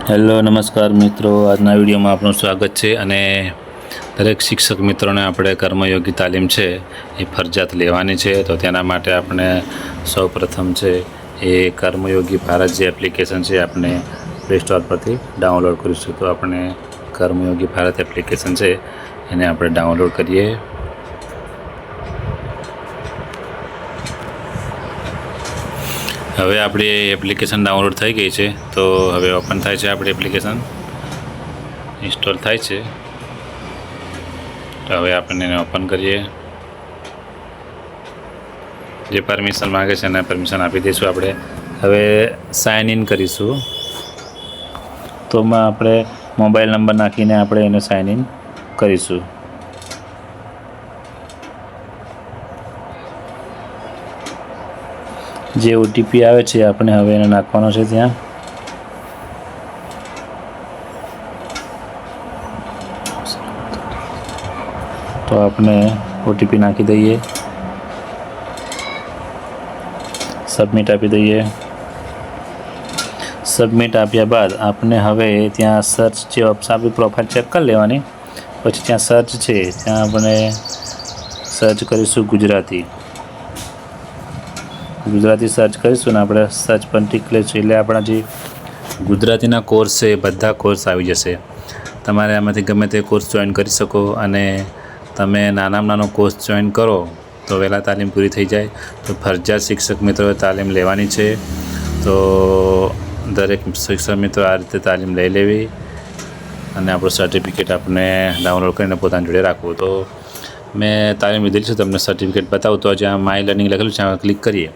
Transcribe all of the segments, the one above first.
Hello નમસ્કાર મિત્રો, આજના વિડીયોમાં આપનું સ્વાગત છે. અને દરેક શિક્ષક મિત્રોને આપણે કર્મયોગી તાલીમ છે એ ફરજિયાત લેવાની છે. તો તેના માટે આપણે સૌ પ્રથમ છે એ કર્મયોગી ભારત જે એપ્લિકેશન છે આપણે પ્લે સ્ટોર પરથી ડાઉનલોડ કરીશું. તો આપણે કર્મયોગી ભારત એપ્લિકેશન છે એને આપણે ડાઉનલોડ કરીએ. હવે આપણી એપ્લિકેશન ડાઉનલોડ થઈ ગઈ છે. તો હવે ઓપન થાય છે, આપણી એપ્લિકેશન ઇન્સ્ટોલ થાય છે. તો હવે આપણે એને ઓપન કરીએ. જે પરમિશન માગે છે એને પરમિશન આપી દઈશું. આપણે હવે સાઇન ઇન કરીશું. તો આપણે મોબાઈલ નંબર નાખીને આપણે એને સાઇન ઇન કરીશું. જે ઓટીપી આવે છે આપણે હવે એને નાખવાનો છે ત્યાં. તો આપણે ઓટીપી નાખી દઈએ, સબમિટ આપી દઈએ. સબમિટ આપ્યા બાદ આપણે હવે ત્યાં સર્ચ જે ઓપ્શન આપણી પ્રોફાઇલ ચેક કરી લેવાની. પછી ત્યાં સર્ચ છે ત્યાં આપણે સર્ચ કરીશું ગુજરાતી સર્ચ કરીશું ને આપણે સર્ચ પર ટીક લઈશું એટલે આપણા જે ગુજરાતીના કોર્સ છે એ બધા કોર્સ આવી જશે. તમારે આમાંથી ગમે તે કોર્સ જોઈન કરી શકો. અને તમે નાનામાં નાનો કોર્સ જોઈન કરો તો વહેલા તાલીમ પૂરી થઈ જાય. તો ફરજિયાત શિક્ષક મિત્રોએ તાલીમ લેવાની છે. તો દરેક શિક્ષક મિત્રો આ રીતે તાલીમ લઈ લેવી અને આપણું સર્ટિફિકેટ આપણે ડાઉનલોડ કરીને પોતાની જોડે રાખવું. તો મેં તાલીમ લીધેલી છે, તમને સર્ટિફિકેટ બતાવું. તો જ્યાં માય લર્નિંગ લખેલું છે ત્યાં ક્લિક કરીએ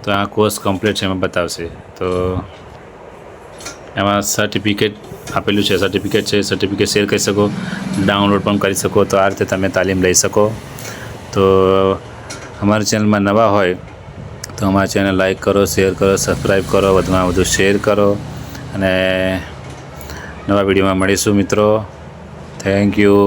તો આ કોર્સ કમ્પ્લીટ છે એમાં બતાવશે. તો એમાં સર્ટિફિકેટ આપેલું છે, સર્ટિફિકેટ શેર કરી શકો, ડાઉનલોડ પણ કરી શકો. તો આ રીતે તમે તાલીમ લઈ શકો. તો અમારી ચેનલમાં નવા હોય તો અમારી ચેનલ લાઈક કરો, શેર કરો, સબસ્ક્રાઈબ કરો, વધુમાં વધુ શેર કરો. અને નવા વિડીયોમાં મળીશું મિત્રો. Thank you.